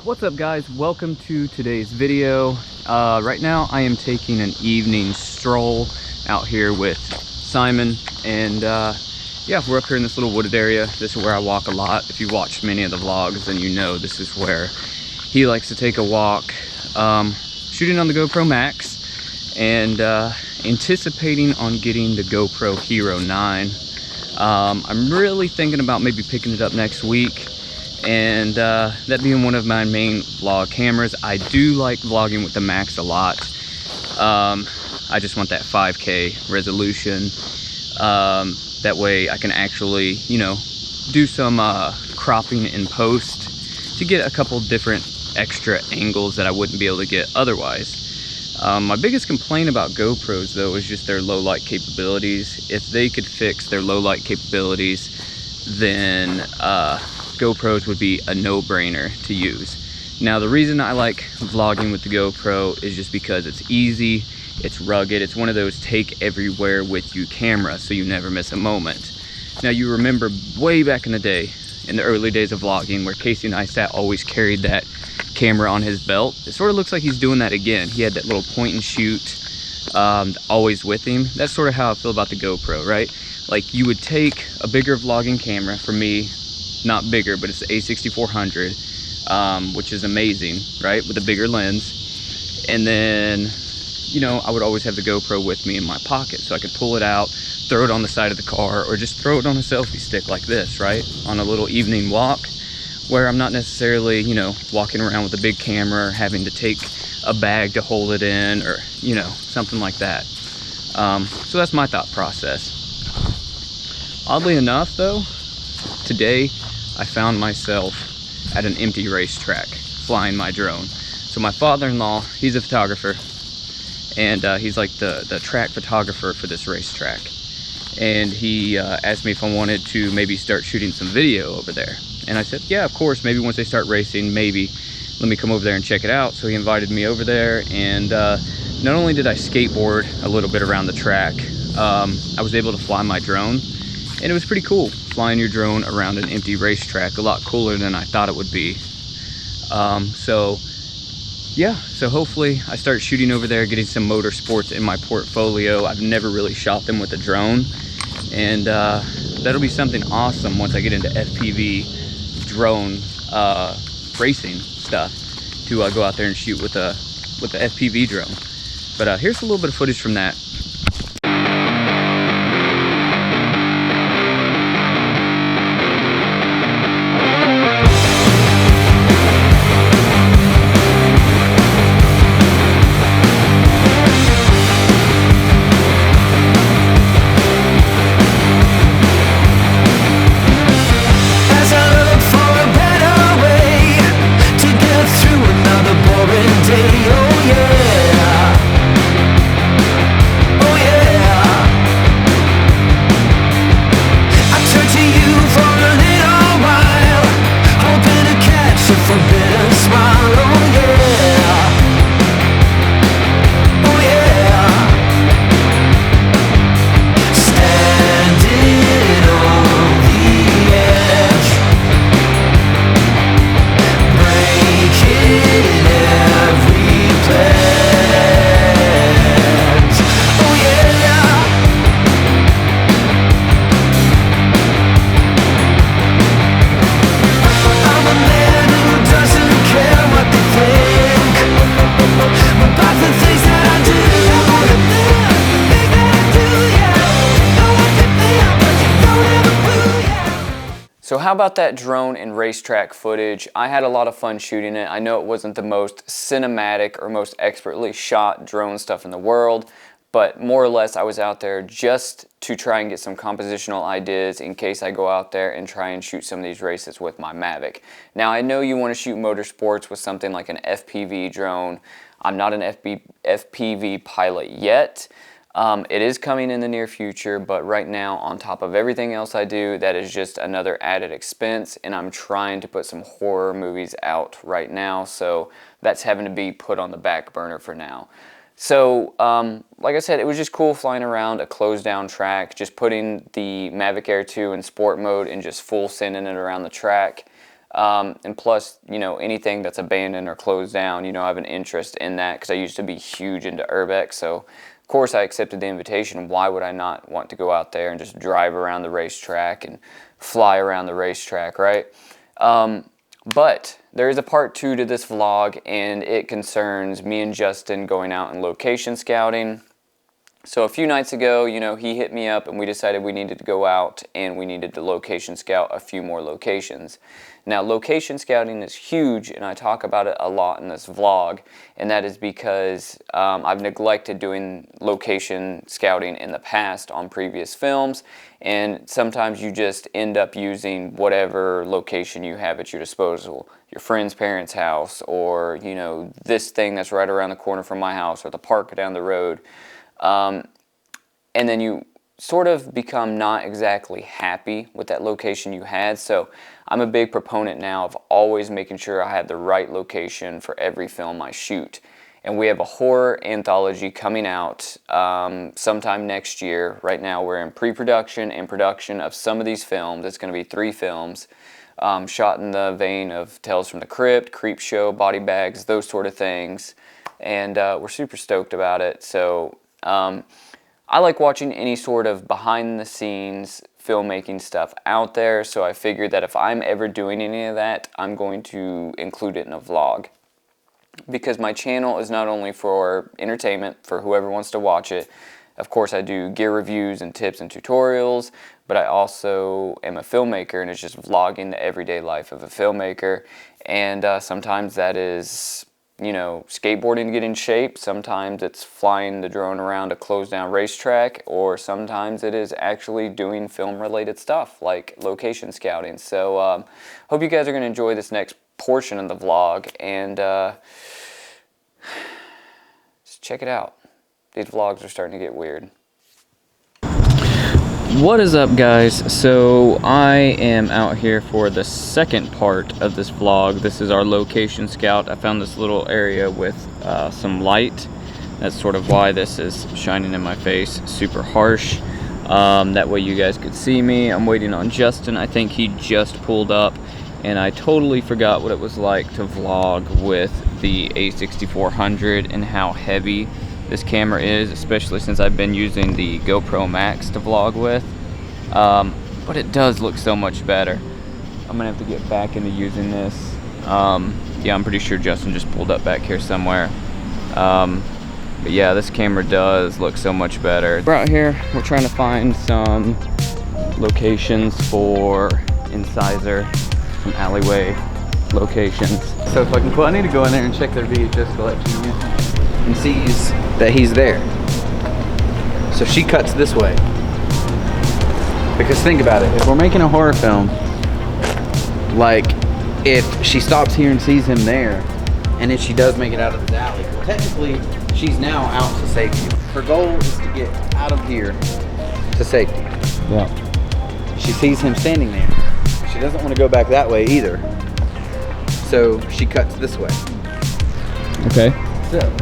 What's up guys, welcome to today's video. Right now I am taking an evening stroll out here with Simon, and yeah, we're up here in this little wooded area. This is where I walk a lot. If you watch many of the vlogs, then you know this is where he likes to take a walk. Shooting on the GoPro Max and anticipating on getting the GoPro Hero 9. I'm really thinking about maybe picking it up next week, and that being one of my main vlog cameras. I do like vlogging with the Max a lot. I just want that 5K resolution. That way I can actually, you know, do some cropping in post to get a couple different extra angles that I wouldn't be able to get otherwise. My biggest complaint about GoPros though is just their low light capabilities. If they could fix their low light capabilities, then GoPros would be a no-brainer to use. Now the reason I like vlogging with the GoPro is just because it's easy, it's rugged, it's one of those take everywhere with you cameras, so you never miss a moment. Now you remember way back in the day, in the early days of vlogging, where Casey Neistat always carried that camera on his belt. It sort of looks like he's doing that again. He had that little point and shoot always with him. That's sort of how I feel about the GoPro, right? Like you would take a bigger vlogging camera, for me, not bigger, but it's the A6400, which is amazing, right? With a bigger lens. And then, you know, I would always have the GoPro with me in my pocket, so I could pull it out, throw it on the side of the car, or just throw it on a selfie stick like this, right? On a little evening walk, where I'm not necessarily, you know, walking around with a big camera or having to take a bag to hold it in, or, you know, something like that. So that's my thought process. Oddly enough though, today I found myself at an empty racetrack flying my drone. So my father-in-law, he's a photographer, and he's like the track photographer for this racetrack. And he asked me if I wanted to maybe start shooting some video over there. And I said, yeah, of course, maybe once they start racing, maybe let me come over there and check it out. So he invited me over there, and not only did I skateboard a little bit around the track, I was able to fly my drone, and it was pretty cool flying your drone around an empty racetrack. A lot cooler than I thought it would be. So yeah, so hopefully I start shooting over there, getting some motorsports in my portfolio. I've never really shot them with a drone, and that'll be something awesome once I get into FPV drone racing stuff, to go out there and shoot with the FPV drone. But here's a little bit of footage from that. So how about that drone and racetrack footage? I had a lot of fun shooting it. I know it wasn't the most cinematic or most expertly shot drone stuff in the world, but more or less I was out there just to try and get some compositional ideas in case I go out there and try and shoot some of these races with my Mavic. Now I know you want to shoot motorsports with something like an FPV drone. I'm not an FPV pilot yet. It is coming in the near future, but right now, on top of everything else I do, that is just another added expense, and I'm trying to put some horror movies out right now, so that's having to be put on the back burner for now. So, like I said, it was just cool flying around a closed down track, just putting the Mavic Air 2 in sport mode and just full sending it around the track. And plus, you know, anything that's abandoned or closed down, you know, I have an interest in that because I used to be huge into urbex. So, of course, I accepted the invitation. Why would I not want to go out there and just drive around the racetrack and fly around the racetrack, right? But there is a part 2 to this vlog, and it concerns me and Justin going out and location scouting. So a few nights ago, you know, he hit me up and we decided we needed to go out and we needed to location scout a few more locations. Now, location scouting is huge, and I talk about it a lot in this vlog, and that is because I've neglected doing location scouting in the past on previous films, and sometimes you just end up using whatever location you have at your disposal. Your friend's parents' house, or, you know, this thing that's right around the corner from my house, or the park down the road. And then you sort of become not exactly happy with that location you had. So I'm a big proponent now of always making sure I have the right location for every film I shoot. And we have a horror anthology coming out sometime next year. Right now we're in pre-production and production of some of these films. It's going to be 3 films shot in the vein of Tales from the Crypt, Creepshow, Body Bags, those sort of things. And we're super stoked about it. So I like watching any sort of behind-the-scenes filmmaking stuff out there, so I figured that if I'm ever doing any of that, I'm going to include it in a vlog. Because my channel is not only for entertainment, for whoever wants to watch it. Of course, I do gear reviews and tips and tutorials, but I also am a filmmaker, and it's just vlogging the everyday life of a filmmaker. And sometimes that is, you know, skateboarding to get in shape. Sometimes it's flying the drone around a closed down racetrack, or sometimes it is actually doing film related stuff like location scouting. So hope you guys are going to enjoy this next portion of the vlog, and just check it out. These vlogs are starting to get weird. What is up, guys? So I am out here for the second part of this vlog. This is our location scout. I found this little area with some light. That's sort of why this is shining in my face super harsh. That way you guys could see me. I'm waiting on Justin. I think he just pulled up, and I totally forgot what it was like to vlog with the A6400 and how heavy this camera is, especially since I've been using the GoPro Max to vlog with. But it does look so much better. I'm gonna have to get back into using this. Yeah, I'm pretty sure Justin just pulled up back here somewhere. But yeah, this camera does look so much better. We're out here, we're trying to find some locations for incisor, some alleyway locations. So fucking cool. I need to go in there and check their VHS collection again. And sees that he's there. So she cuts this way. Because think about it, if we're making a horror film, like if she stops here and sees him there, and if she does make it out of the alley, well, technically she's now out to safety. Her goal is to get out of here to safety. Yeah. She sees him standing there. She doesn't want to go back that way either. So she cuts this way. Okay. So.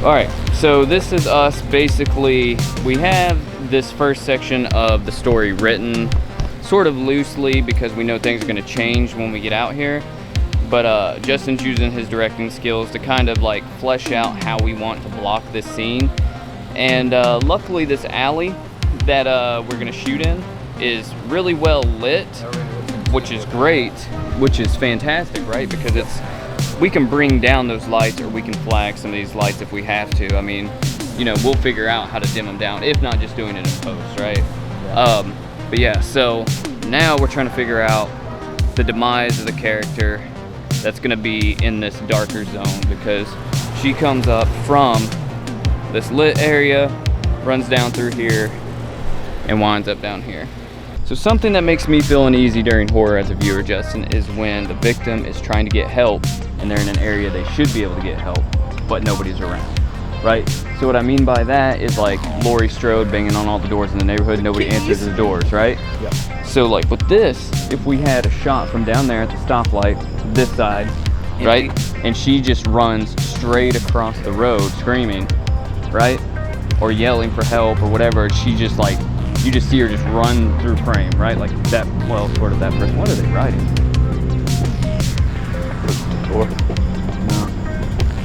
Alright, so this is us basically, we have this first section of the story written sort of loosely because we know things are going to change when we get out here. But Justin's using his directing skills to kind of like flesh out how we want to block this scene. And luckily this alley that we're going to shoot in is really well lit, which is great, which is fantastic, right? Because we can bring down those lights, or we can flag some of these lights if we have to. I mean, you know, we'll figure out how to dim them down, if not just doing it in post, right? Yeah. But yeah, so now we're trying to figure out the demise of the character that's gonna be in this darker zone, because she comes up from this lit area, runs down through here, and winds up down here. So something that makes me feel uneasy during horror as a viewer, Justin, is when the victim is trying to get help and they're in an area they should be able to get help, but nobody's around, right? So what I mean by that is like Laurie Strode banging on all the doors in the neighborhood, nobody answers the doors, right? Yep. So like with this, if we had a shot from down there at the stoplight, this side, right? And she just runs straight across the road screaming, right? Or yelling for help or whatever, she just like, you just see her just run through frame, right? Like that, well, sort of that person. What are they riding?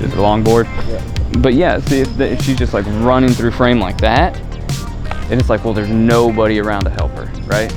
the longboard. Yeah. But yeah, see if she's just like running through frame like that, and it's like, well, there's nobody around to help her, right?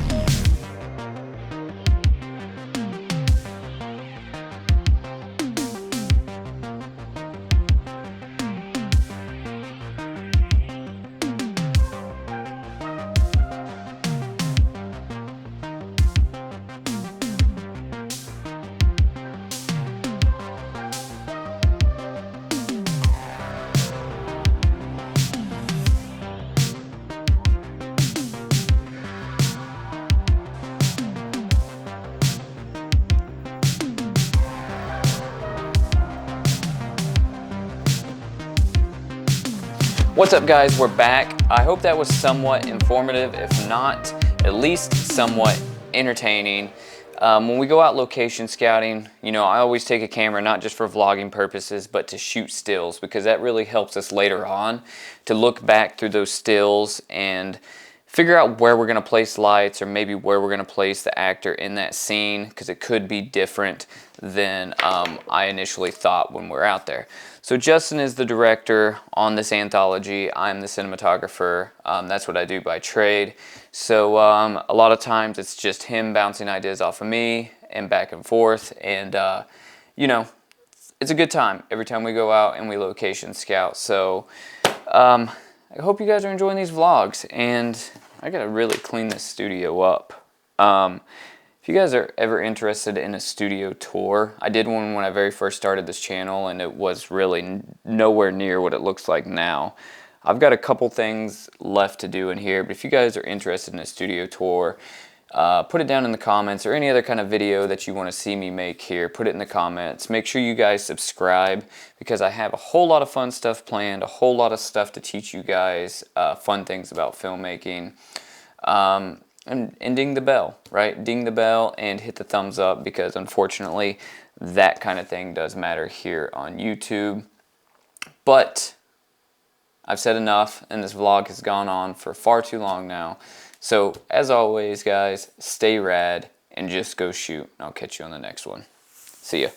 What's up, guys? We're back. I hope that was somewhat informative, if not at least somewhat entertaining. When we go out location scouting, you know, I always take a camera not just for vlogging purposes, but to shoot stills, because that really helps us later on to look back through those stills and figure out where we're going to place lights, or maybe where we're going to place the actor in that scene, because it could be different than I initially thought when we're out there. So Justin is the director on this anthology. I'm the cinematographer. That's what I do by trade. So a lot of times it's just him bouncing ideas off of me and back and forth. And, you know, it's a good time every time we go out and we location scout. So I hope you guys are enjoying these vlogs. And I got to really clean this studio up. If you guys are ever interested in a studio tour, I did one when I very first started this channel, and it was really nowhere near what it looks like now. I've got a couple things left to do in here, but if you guys are interested in a studio tour, put it down in the comments, or any other kind of video that you want to see me make here, put it in the comments. Make sure you guys subscribe, because I have a whole lot of fun stuff planned, a whole lot of stuff to teach you guys fun things about filmmaking. And ding the bell, right? Ding the bell and hit the thumbs up, because unfortunately that kind of thing does matter here on YouTube. But I've said enough, and this vlog has gone on for far too long now. So as always, guys, stay rad and just go shoot. I'll catch you on the next one. See ya.